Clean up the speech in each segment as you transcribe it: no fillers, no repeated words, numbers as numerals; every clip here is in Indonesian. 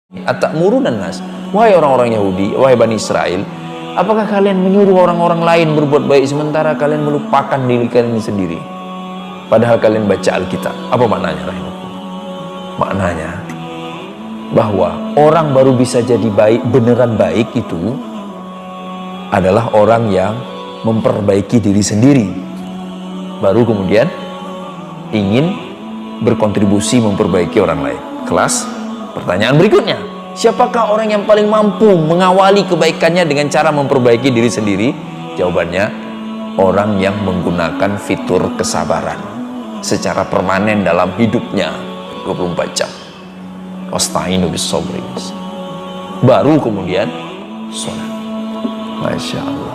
Atamurun nas, wahai orang-orang Yahudi, wahai Bani Israel, apakah kalian menyuruh orang-orang lain berbuat baik sementara kalian melupakan diri kalian sendiri? Padahal kalian baca Alkitab. Apa maknanya? Maknanya bahwa orang baru bisa jadi baik, beneran baik itu adalah orang yang memperbaiki diri sendiri, baru kemudian ingin berkontribusi memperbaiki orang lain. Kelas pertanyaan berikutnya, siapakah orang yang paling mampu mengawali kebaikannya dengan cara memperbaiki diri sendiri? Jawabannya, orang yang menggunakan fitur kesabaran secara permanen dalam hidupnya 24 jam. Wasta'inu bis-sabri, baru kemudian sholat. Masya Allah.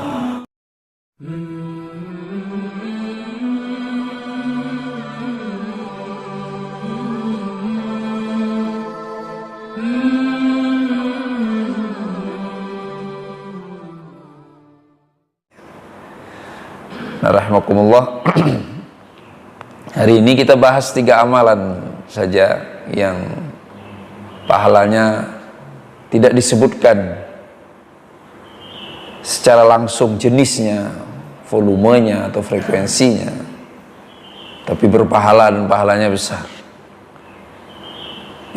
Rahmakumullah. Hari ini kita bahas 3 amalan saja yang pahalanya tidak disebutkan secara langsung jenisnya, volumenya atau frekuensinya, tapi berpahala dan pahalanya besar.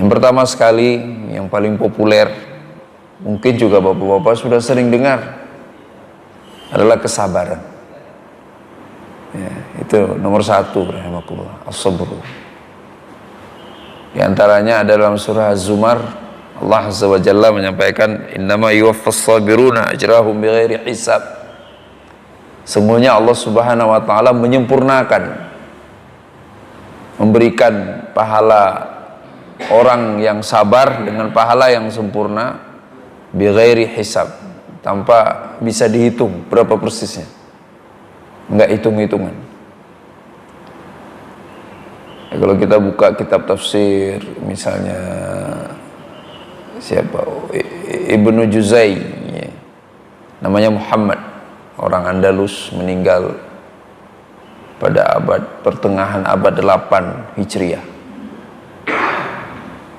Yang pertama sekali, yang paling populer, mungkin juga bapak-bapak sudah sering dengar, adalah kesabaran. Ya, itu nomor 1, rahimahullah, as-sabru. Di antaranya ada dalam surah Az-Zumar, Allah Azza wa Jalla menyampaikan, innama yuwaffas sabiruna ajrahum bighairi hisab. Sungguhnya Allah Subhanahu wa taala menyempurnakan, memberikan pahala orang yang sabar dengan pahala yang sempurna, bighairi hisab, tanpa bisa dihitung berapa persisnya. Enggak hitung-hitungan. Ya, kalau kita buka kitab tafsir, misalnya siapa, Ibnu Juzai, ya, namanya Muhammad, orang Andalus, meninggal pada pertengahan abad 8 Hijriah.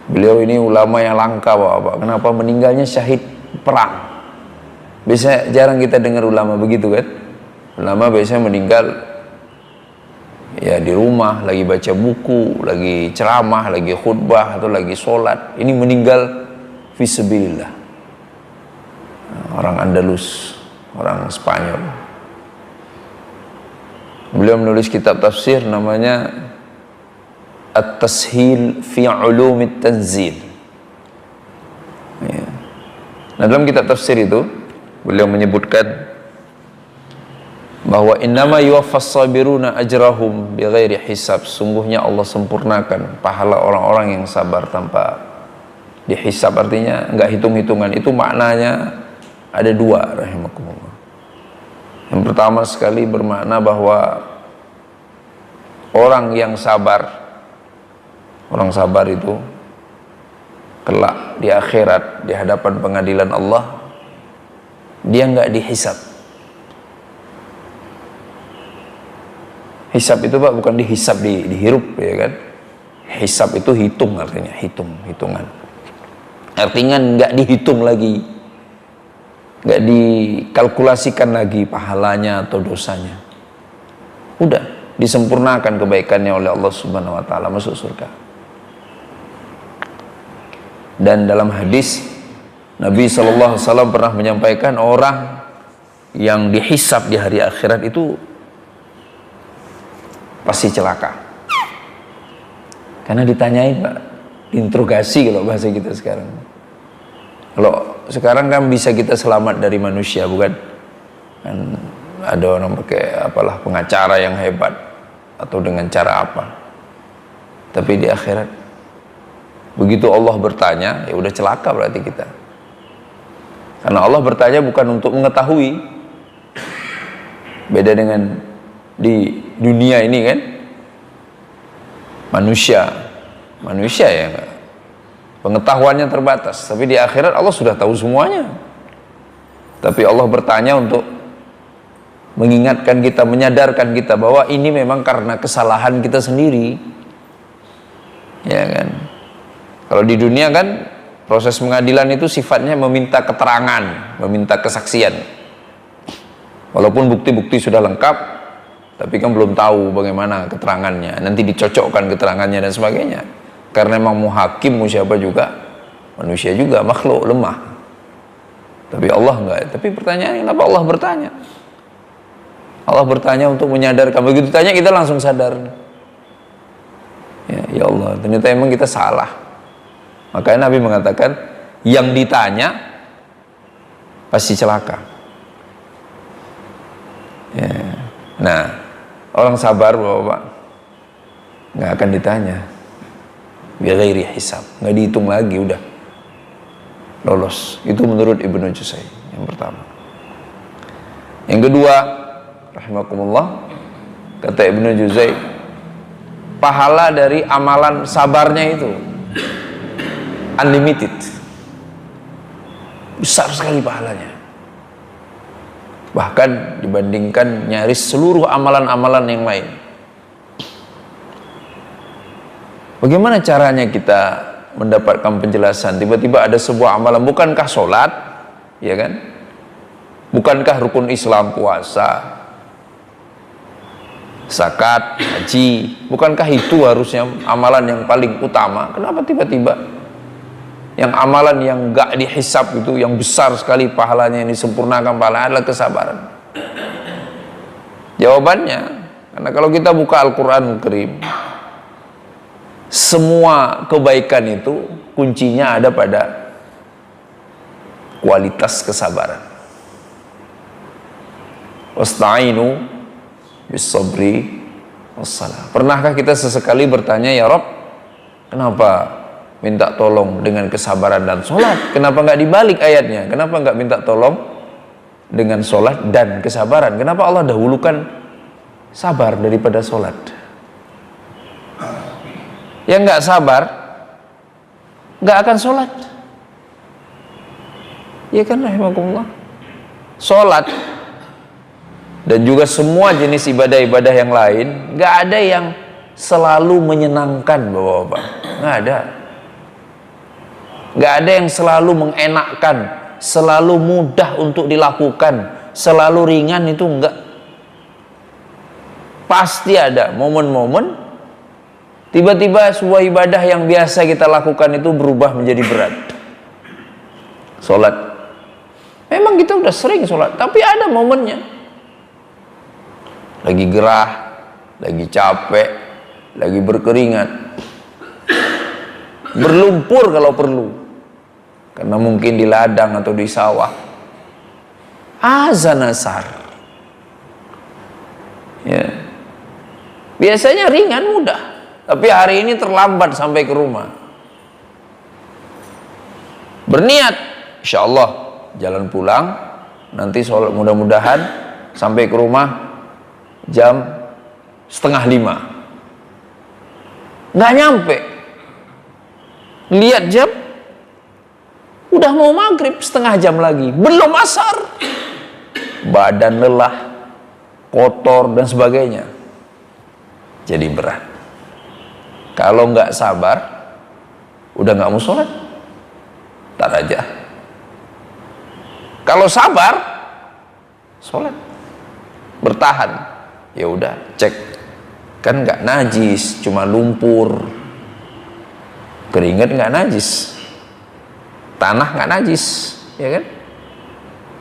Beliau ini ulama yang langka, Bapak. Kenapa? Meninggalnya syahid perang. Biasanya jarang kita dengar ulama begitu kan. Ulama biasanya meninggal ya di rumah, lagi baca buku, lagi ceramah, lagi khutbah, atau lagi sholat. Ini meninggal fisabilillah. Orang Andalus, orang Spanyol. Beliau menulis kitab tafsir namanya At-Tashil fi Ulumit Tanzil. Ya. Nah, dalam kitab tafsir itu beliau menyebutkan bahwa innama yuwaffas sabiruna ajrahum bighairi hisab. Sungguhnya Allah sempurnakan pahala orang-orang yang sabar tanpa dihisab, artinya enggak hitung-hitungan. Itu maknanya ada 2, rahimakumullah. Yang pertama sekali bermakna bahwa orang yang sabar, orang sabar itu kelak di akhirat, di hadapan pengadilan Allah, dia enggak dihisab. Hisab itu, Pak, bukan dihisab, dihirup, ya kan? Hisab itu hitung, artinya hitungan. Artinya nggak dihitung lagi, nggak dikalkulasikan lagi pahalanya atau dosanya. Udah disempurnakan kebaikannya oleh Allah Subhanahu wa taala, masuk surga. Dan dalam hadis Nabi SAW pernah menyampaikan, orang yang dihisab di hari akhirat itu pasti celaka. Karena ditanyain, Pak, diinterogasi kalau bahasa kita sekarang. Kalau sekarang kan bisa kita selamat dari manusia, bukan? Kan ada orang pakai apalah pengacara yang hebat atau dengan cara apa. Tapi di akhirat begitu Allah bertanya, ya udah celaka berarti kita. Karena Allah bertanya bukan untuk mengetahui. Beda dengan di dunia ini kan, manusia ya, pengetahuannya terbatas. Tapi di akhirat Allah sudah tahu semuanya. Tapi Allah bertanya untuk mengingatkan kita, menyadarkan kita bahwa ini memang karena kesalahan kita sendiri, ya kan? Kalau di dunia kan Proses pengadilan itu sifatnya meminta keterangan, meminta kesaksian. Walaupun bukti-bukti sudah lengkap, tapi kan belum tahu bagaimana keterangannya. Nanti dicocokkan keterangannya dan sebagainya. Karena memang mau hakim, mau siapa juga, manusia juga, makhluk lemah. Tapi Allah enggak. Tapi pertanyaannya, kenapa Allah bertanya? Allah bertanya untuk menyadarkan. Begitu tanya kita langsung sadar. Ya Allah, ternyata emang kita salah. Makanya Nabi mengatakan, yang ditanya pasti celaka. Ya. Nah, orang sabar Bapak nggak akan ditanya, bighairi hisab, nggak dihitung lagi, udah lolos. Itu menurut Ibnu Juzai yang pertama. Yang kedua, rahimakumullah, kata Ibnu Juzai, pahala dari amalan sabarnya itu unlimited, besar sekali pahalanya, bahkan dibandingkan nyaris seluruh amalan-amalan yang lain. Bagaimana caranya kita mendapatkan penjelasan? Tiba-tiba ada sebuah amalan, bukankah sholat, ya kan? Bukankah rukun Islam puasa, zakat, haji, bukankah itu harusnya amalan yang paling utama? Kenapa tiba-tiba yang amalan yang gak dihisap itu, yang besar sekali pahalanya, yang disempurnakan pahalanya adalah kesabaran? Jawabannya, karena kalau kita buka Al-Quran Karim, semua kebaikan itu kuncinya ada pada kualitas kesabaran. Wasta'inu bis-sabri was-salah. Pernahkah kita sesekali bertanya, ya Rabb, kenapa minta tolong dengan kesabaran dan sholat? Kenapa nggak dibalik ayatnya? Kenapa nggak minta tolong dengan sholat dan kesabaran? Kenapa Allah dahulukan sabar daripada sholat? Yang nggak sabar nggak akan sholat, ya kan, rahimakumullah. Sholat dan juga semua jenis ibadah-ibadah yang lain nggak ada yang selalu menyenangkan, Bapak-bapak. Nggak ada. Nggak ada yang selalu mengenakkan, selalu mudah untuk dilakukan, selalu ringan, itu enggak. Pasti ada momen-momen tiba-tiba sebuah ibadah yang biasa kita lakukan itu berubah menjadi berat. Sholat, memang kita udah sering sholat, tapi ada momennya. Lagi gerah, lagi capek, lagi berkeringat, berlumpur kalau perlu, karena mungkin di ladang atau di sawah. Azan asar, ya, biasanya ringan, mudah, tapi hari ini terlambat sampai ke rumah. Berniat, insya Allah jalan pulang, nanti sholat, mudah-mudahan sampai ke rumah jam 4:30. Nggak nyampe, lihat jam, udah mau maghrib, setengah jam lagi, belum asar. Badan lelah, kotor dan sebagainya, jadi berat. Kalau nggak sabar, udah nggak mau sholat, tar aja. Kalau sabar, sholat, bertahan, ya udah, cek, kan nggak najis, cuma lumpur. Keringat nggak najis, tanah nggak najis, ya kan?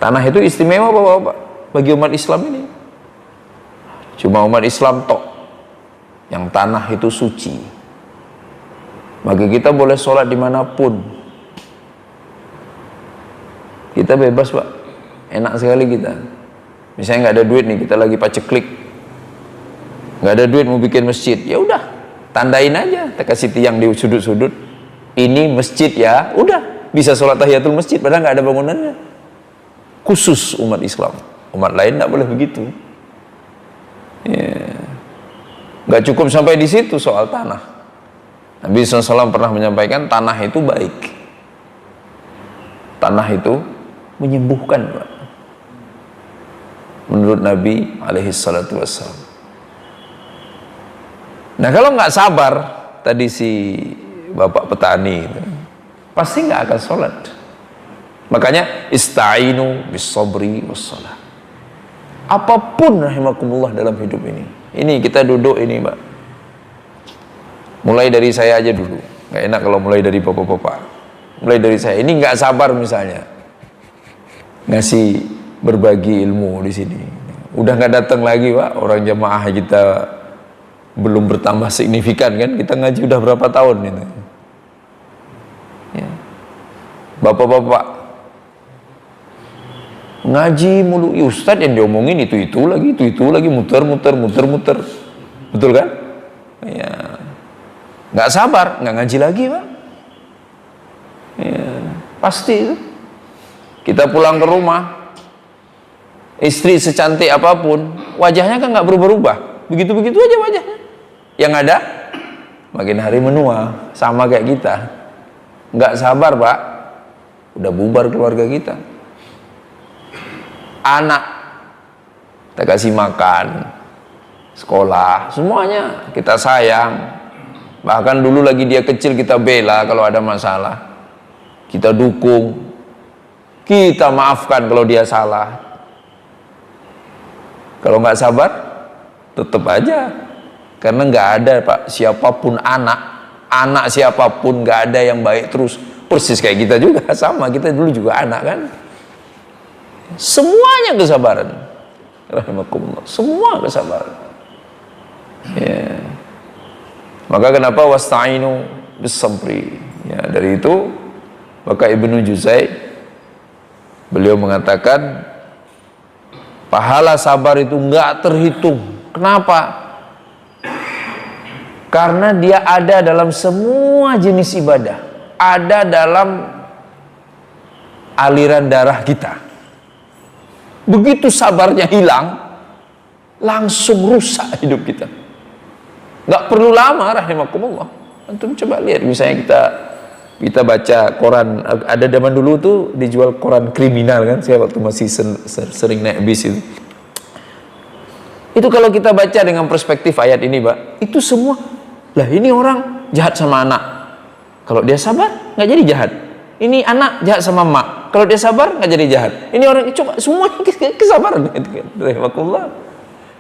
Tanah itu istimewa Bapak-bapak bagi umat Islam ini. Cuma umat Islam tok yang tanah itu suci. Maka kita boleh sholat dimanapun. Kita bebas Pak, enak sekali kita. Misalnya nggak ada duit nih, kita lagi paceklik, nggak ada duit mau bikin masjid, ya udah, tandain aja, kita kasih tiang di sudut-sudut, ini masjid ya, udah, bisa sholat tahiyatul masjid, padahal nggak ada bangunannya. Khusus umat Islam, umat lain nggak boleh begitu. Ya. Nggak cukup sampai di situ soal tanah. Nabi SAW pernah menyampaikan tanah itu baik, tanah itu menyembuhkan, Pak. Menurut Nabi alaihissalatu wassalam. Nah kalau nggak sabar, tadi si bapak petani itu, pasti nggak akan sholat. Makanya ista'inu bis sabri wassalah. Apapun rahimakumullah dalam hidup ini kita duduk ini Mbak, mulai dari saya aja dulu, nggak enak kalau mulai dari bapak-bapak. Mulai dari saya ini nggak sabar misalnya ngasih berbagi ilmu di sini, udah nggak datang lagi Pak, orang jamaah kita belum bertambah signifikan kan, kita ngaji udah berapa tahun ini ya. Bapak-bapak ngaji mulu, Ustadz yang diomongin itu lagi muter, betul kan ya. Nggak sabar, nggak ngaji lagi Pak ya, pasti itu. Kita pulang ke rumah, istri secantik apapun, wajahnya kan nggak berubah-ubah, begitu-begitu aja wajahnya. Yang ada makin hari menua, sama kayak kita. Nggak sabar Pak, udah bubar keluarga kita. Anak kita kasih makan, sekolah, semuanya kita sayang. Bahkan dulu lagi dia kecil kita bela kalau ada masalah, kita dukung, kita maafkan kalau dia salah. Kalau nggak sabar, tetap aja. Karena nggak ada Pak, siapapun anak siapapun nggak ada yang baik terus. Persis kayak kita juga, sama, kita dulu juga anak kan. Semuanya kesabaran, rahimakumullah, semua kesabaran ya. Maka kenapa wasta'inu bis sabri ya, dari itu maka Ibnu Juzai beliau mengatakan pahala sabar itu enggak terhitung. Kenapa? Karena dia ada dalam semua jenis ibadah, ada dalam aliran darah kita. Begitu sabarnya hilang, langsung rusak hidup kita. Nggak perlu lama, rahimakumullah. Antum coba lihat, misalnya kita baca koran, ada zaman dulu tuh dijual koran kriminal kan, saya waktu masih sering naik bis itu kalau kita baca dengan perspektif ayat ini Pak, itu semua, lah ini orang jahat sama anak, kalau dia sabar nggak jadi jahat. Ini anak jahat sama emak, kalau dia sabar nggak jadi jahat. Ini orang, coba semua kesabaran, rahimakumullah.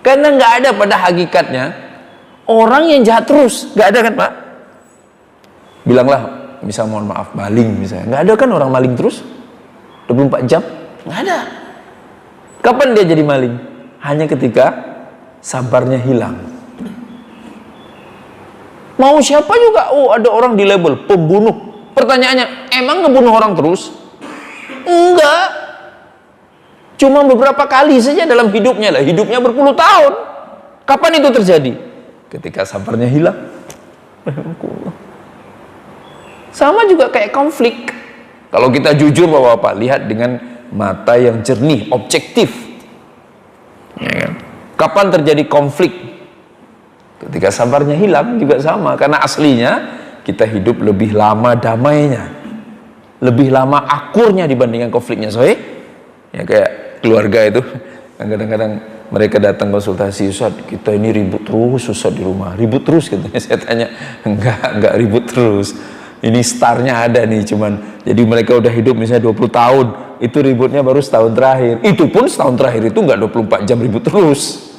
Karena nggak ada pada hakikatnya orang yang jahat terus, nggak ada kan Pak. Bilanglah, misal mohon maaf maling misalnya, nggak ada kan orang maling terus 24 jam, nggak ada. Kapan dia jadi maling? Hanya ketika sabarnya hilang. Mau siapa juga, oh ada orang di label pembunuh. Pertanyaannya, emang ngebunuh orang terus? Enggak, cuma beberapa kali saja dalam hidupnya lah, hidupnya berpuluh tahun. Kapan itu terjadi? Ketika sabarnya hilang. Sama juga kayak konflik. Kalau kita jujur Bapak-bapak, lihat dengan mata yang jernih, objektif ya kan? Kapan terjadi konflik? Ketika sabarnya hilang juga sama. Karena aslinya kita hidup lebih lama damainya, lebih lama akurnya dibandingkan konfliknya. Soalnya ya kayak keluarga itu, kadang-kadang mereka datang konsultasi, Ustaz kita ini ribut terus Ustaz di rumah, ribut terus katanya. Saya tanya, enggak ribut terus, ini startnya ada nih, cuman jadi mereka udah hidup misalnya 20 tahun, itu ributnya baru setahun terakhir. Itu pun setahun terakhir itu enggak 24 jam ribut terus,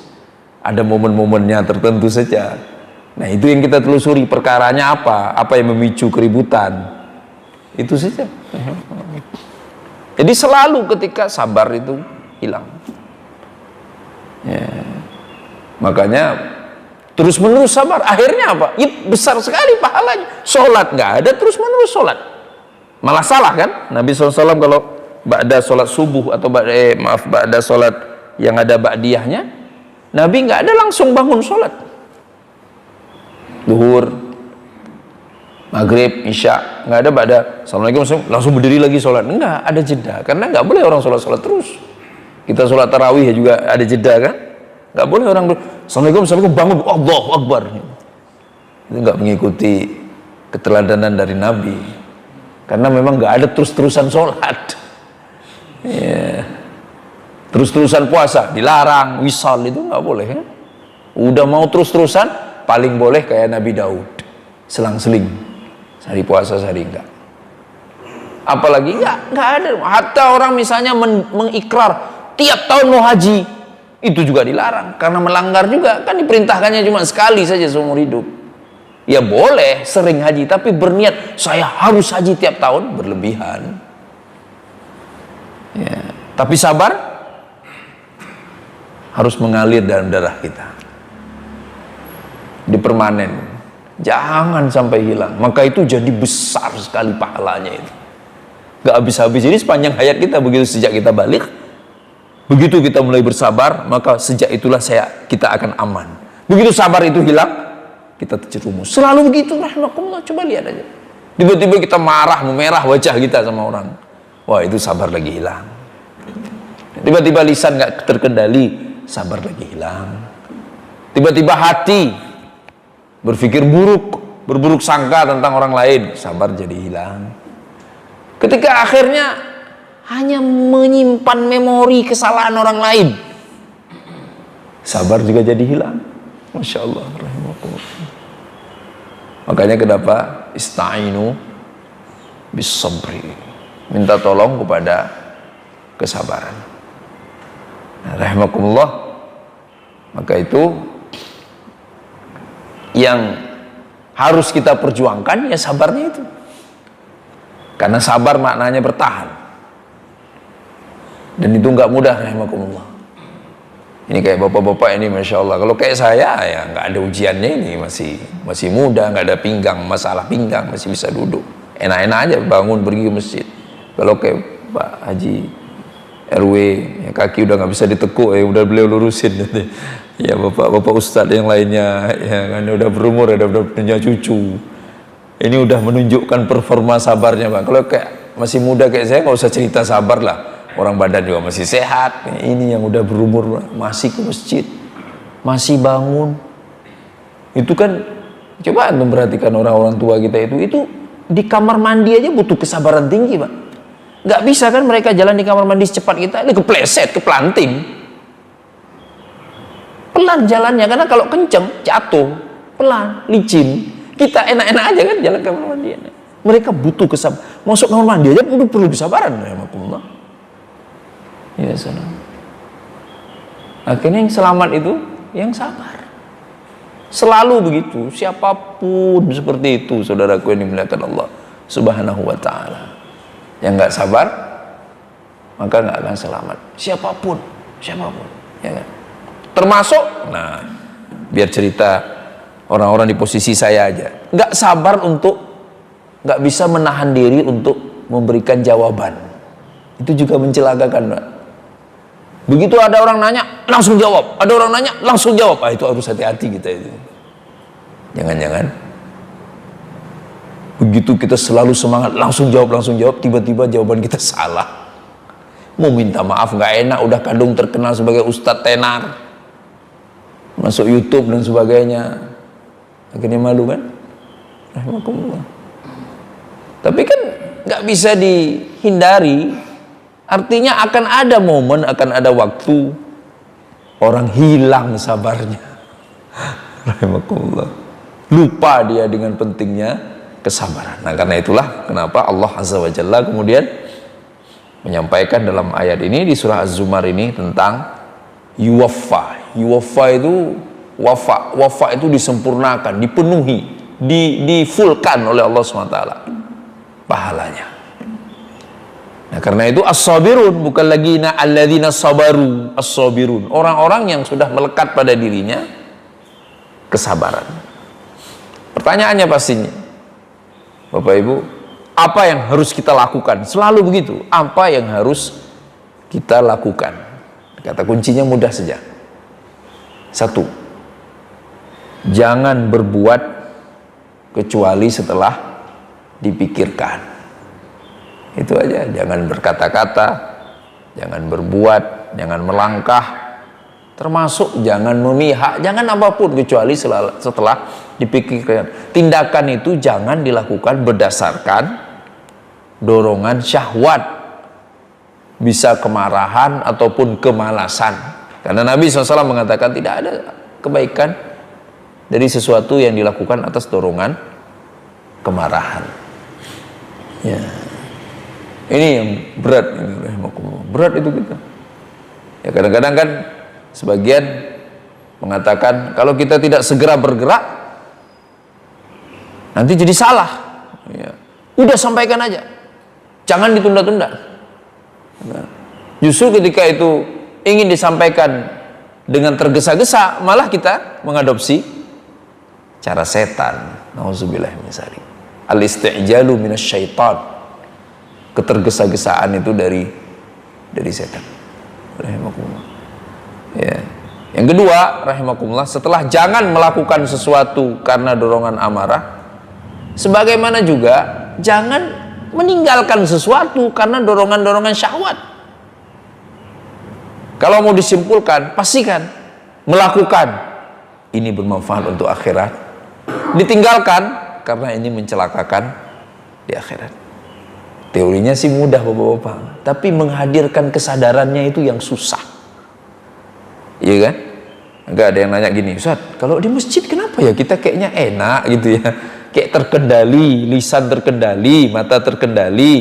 ada momen-momennya tertentu saja. Nah itu yang kita telusuri, perkaranya apa yang memicu keributan, itu saja. Jadi selalu ketika sabar itu hilang ya. Makanya terus menerus sabar, akhirnya apa? Ya, besar sekali pahalanya. Sholat nggak ada, terus menerus sholat malah salah kan. Nabi SAW kalau ba'da sholat subuh atau ba'da sholat yang ada ba'diyahnya, Nabi nggak ada langsung bangun sholat Duhur, Maghrib, Isya, nggak ada ba'da Assalamualaikum langsung berdiri lagi sholat. Enggak, ada jeda. Karena nggak boleh orang sholat terus. Kita sholat tarawih juga ada jeda kan. Nggak boleh orang Assalamualaikum bangun, Allahu Akbar. Itu nggak mengikuti keteladanan dari Nabi. Karena memang nggak ada terus-terusan sholat ya. Terus-terusan puasa dilarang, wisal itu nggak boleh ya. Udah mau terus-terusan, paling boleh kayak Nabi Daud, selang-seling, sehari puasa sehari enggak. Apalagi nggak ada. Hatta orang misalnya mengikrar tiap tahun mau haji, itu juga dilarang karena melanggar juga. Kan diperintahkannya cuma sekali saja seumur hidup. Ya boleh sering haji, tapi berniat saya harus haji tiap tahun, berlebihan. Ya, tapi sabar harus mengalir dalam darah kita, dipermanen, jangan sampai hilang. Maka itu jadi besar sekali pahalanya itu, gak habis-habis. Jadi sepanjang hayat kita begitu, sejak kita balik, begitu kita mulai bersabar, maka sejak itulah kita akan aman. Begitu sabar itu hilang, kita terjerumus. Selalu begitu, rahmatullah. Coba lihat aja, tiba-tiba kita marah, memerah wajah kita sama orang, wah itu sabar lagi hilang. Tiba-tiba lisan gak terkendali, sabar lagi hilang. Tiba-tiba hati berpikir buruk, berburuk sangka tentang orang lain, sabar jadi hilang. Ketika akhirnya hanya menyimpan memori kesalahan orang lain, sabar juga jadi hilang. Masya Allah, rahimahullah. Makanya kenapa ista'inu bis sabri, minta tolong kepada kesabaran. Nah, rahimakumullah. Maka itu yang harus kita perjuangkan, ya sabarnya itu. Karena sabar maknanya bertahan, dan itu nggak mudah, rahimakumullah. Ini kayak bapak-bapak ini, masya Allah. Kalau kayak saya ya nggak ada ujiannya, ini masih muda, nggak ada pinggang, masalah pinggang, masih bisa duduk, enak-enak aja bangun pergi ke masjid. Kalau kayak Pak Haji RW, ya kaki udah nggak bisa ditekuk, ya udah beliau lurusin. Ya bapak ustadz yang lainnya, ya kan udah berumur, ya udah punya cucu. Ini udah menunjukkan performa sabarnya, Pak. Kalau kayak masih muda kayak saya, nggak usah cerita sabar lah. Orang badan juga masih sehat. Ini yang udah berumur masih ke masjid, masih bangun. Itu kan, coba antum perhatikan orang-orang tua kita itu di kamar mandi aja butuh kesabaran tinggi, Pak. Nggak bisa kan mereka jalan di kamar mandi secepat kita, ini kepleset, keplanting. Pelan jalannya, karena kalau kenceng jatuh, pelan, licin. Kita enak-enak aja kan jalan kamar mandi. Mereka butuh kesabaran. Masuk kamar mandi aja perlu kesabaran, ya Allah. Ya salam. Akhirnya yang selamat itu yang sabar. Selalu begitu, siapapun seperti itu, saudaraku yang dimuliakan Allah Subhanahu wa ta'ala. Yang nggak sabar, maka nggak akan selamat. Siapapun, ya kan? Termasuk, nah, biar cerita orang-orang di posisi saya aja, nggak sabar untuk, nggak bisa menahan diri untuk memberikan jawaban. Itu juga mencelakakan, Pak. Begitu ada orang nanya, langsung jawab. Ada orang nanya, langsung jawab. Itu harus hati-hati kita itu. Jangan-jangan begitu kita selalu semangat, langsung jawab, tiba-tiba jawaban kita salah. Mau minta maaf nggak enak, udah kadung terkenal sebagai ustadz tenar, masuk YouTube dan sebagainya. Akhirnya malu kan? Rahmatullah. Tapi kan nggak bisa dihindari. Artinya akan ada momen, akan ada waktu orang hilang sabarnya. Rahimahullah. Lupa dia dengan pentingnya kesabaran. Nah, karena itulah kenapa Allah Azza wa Jalla kemudian menyampaikan dalam ayat ini di surah Az-Zumar ini tentang yuwaffa. Yuwaffa itu wafa itu disempurnakan, dipenuhi, difulkan oleh Allah SWT pahalanya. Nah, karena itu as-sabirun, bukan lagi alladzina sabaru, as-sabirun, orang-orang yang sudah melekat pada dirinya kesabaran. Pertanyaannya pastinya, Bapak Ibu, apa yang harus kita lakukan? Selalu begitu, apa yang harus kita lakukan? Kata kuncinya mudah saja. Satu, jangan berbuat kecuali setelah dipikirkan. Itu aja, jangan berkata-kata, jangan berbuat, jangan melangkah, termasuk jangan memihak, jangan apapun kecuali setelah dipikirkan. Tindakan itu jangan dilakukan berdasarkan dorongan syahwat, bisa kemarahan ataupun kemalasan. Karena Nabi SAW mengatakan tidak ada kebaikan dari sesuatu yang dilakukan atas dorongan kemarahan. Ya. Ini yang berat, berat itu kita. Ya kadang-kadang kan sebagian mengatakan kalau kita tidak segera bergerak nanti jadi salah. Ya. Udah sampaikan aja, jangan ditunda-tunda. Nah, justru ketika itu ingin disampaikan dengan tergesa-gesa, malah kita mengadopsi cara setan. Nauzubillah min dzalik. Al-isti'jalu minasyaitan. Ketergesa-gesaan itu dari setan. Rahimakumullah. Ya. Yang kedua, rahimakumullah, setelah jangan melakukan sesuatu karena dorongan amarah, sebagaimana juga jangan meninggalkan sesuatu karena dorongan-dorongan syahwat. Kalau mau disimpulkan, pastikan melakukan ini bermanfaat untuk akhirat, ditinggalkan karena ini mencelakakan di akhirat. Teorinya sih mudah bapak-bapak, tapi menghadirkan kesadarannya itu yang susah. Iya kan? Enggak ada yang nanya gini, Ustaz, kalau di masjid kenapa ya kita kayaknya enak gitu ya, kayak terkendali, lisan terkendali, mata terkendali,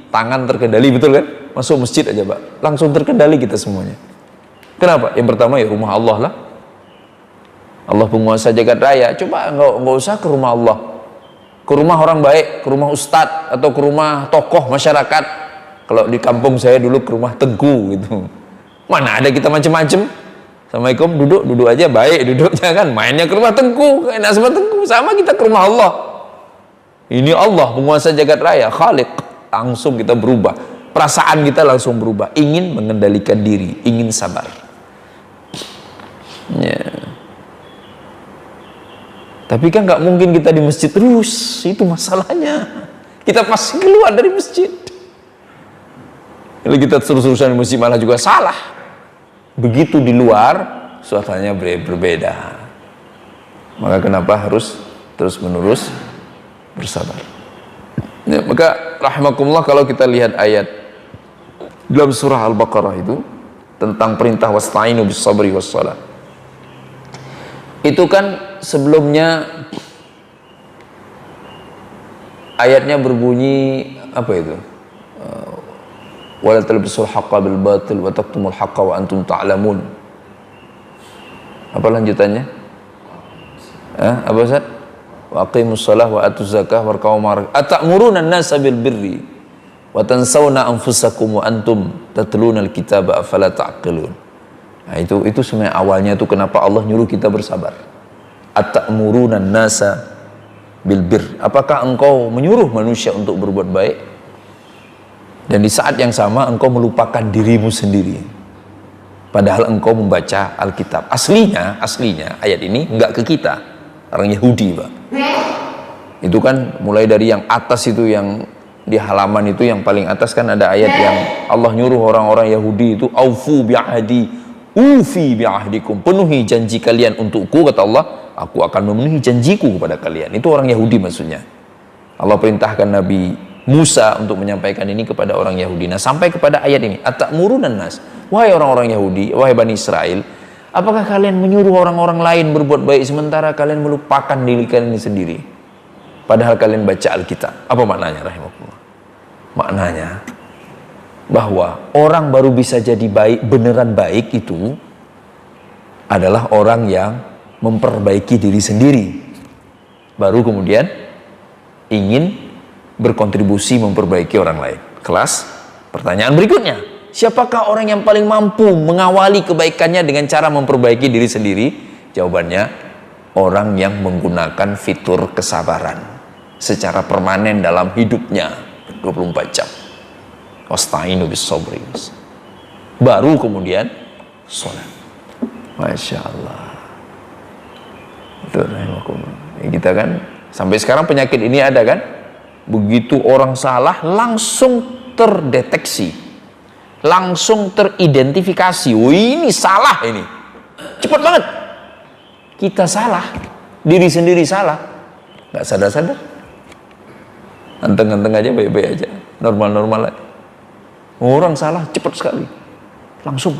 tangan terkendali, betul kan? Masuk masjid aja Pak, langsung terkendali kita semuanya. Kenapa? Yang pertama ya rumah Allah lah, Allah penguasa jagat raya. Coba nggak usah ke rumah Allah, ke rumah orang baik, ke rumah ustadz atau ke rumah tokoh masyarakat. Kalau di kampung saya dulu ke rumah Tengku gitu, mana ada kita macem-macem. Assalamualaikum, duduk aja, baik duduknya kan, mainnya ke rumah Tengku, enak sama Tengku. Sama kita ke rumah Allah, ini Allah penguasa jagat raya, Khaliq. Langsung kita berubah, perasaan kita langsung berubah, ingin mengendalikan diri, ingin sabar ya. Tapi kan nggak mungkin kita di masjid terus, itu masalahnya. Kita pasti keluar dari masjid. Kalau kita terus-terusan di masjid malah juga salah. Begitu di luar, suasananya berbeda. Maka kenapa harus terus-menerus bersabar? Ya, maka rahimakumullah, kalau kita lihat ayat dalam surah Al-Baqarah itu tentang perintah wasta'inu bis sabri was shalah. Itu kan sebelumnya ayatnya berbunyi apa itu? Wala talbisul haqqa bil batil wa taqtumul haqqa wa antum ta'lamun. Apa lanjutannya? Apa Ustaz? Wa aqimus shalah wa atuz zakah warka'u ma'ruf. Atamuruna an-nasa bil birri wa tansawna anfusakum wa antum tatluna al-kitaba afala ta'qilun. Nah, itu sebenarnya awalnya itu kenapa Allah nyuruh kita bersabar. Atamuruna an-nasa bil birri. Apakah engkau menyuruh manusia untuk berbuat baik? Dan di saat yang sama engkau melupakan dirimu sendiri, padahal engkau membaca Alkitab. Aslinya ayat ini enggak ke kita, orang Yahudi Pak. Itu kan mulai dari yang atas itu, yang di halaman itu yang paling atas kan ada ayat yang Allah nyuruh orang-orang Yahudi itu aufu bi'ahdi ufi bi'ahdikum, penuhi janji kalian untukku, kata Allah, aku akan memenuhi janjiku kepada kalian. Itu orang Yahudi maksudnya. Allah perintahkan Nabi Musa untuk menyampaikan ini kepada orang Yahudi. Nah, sampai kepada ayat ini, atamurun nas, wahai orang-orang Yahudi, wahai Bani Israel, apakah kalian menyuruh orang-orang lain berbuat baik sementara kalian melupakan diri kalian sendiri, padahal kalian baca Alkitab? Apa maknanya rahimahullah? Maknanya bahwa orang baru bisa jadi baik, beneran baik itu adalah orang yang memperbaiki diri sendiri, baru kemudian ingin berkontribusi memperbaiki orang lain. Kelas pertanyaan berikutnya, siapakah orang yang paling mampu mengawali kebaikannya dengan cara memperbaiki diri sendiri? Jawabannya, orang yang menggunakan fitur kesabaran secara permanen dalam hidupnya 24 jam. Wasta'inu bis sabri. Baru kemudian sholat. Masya Allah. Kita kan sampai sekarang penyakit ini ada kan? Begitu orang salah langsung terdeteksi, langsung teridentifikasi. Oh, ini salah, ini cepat banget kita salah, diri sendiri salah, nggak sadar-sadar, anteng-anteng aja, baik-baik aja, normal-normal aja. Orang salah cepat sekali, langsung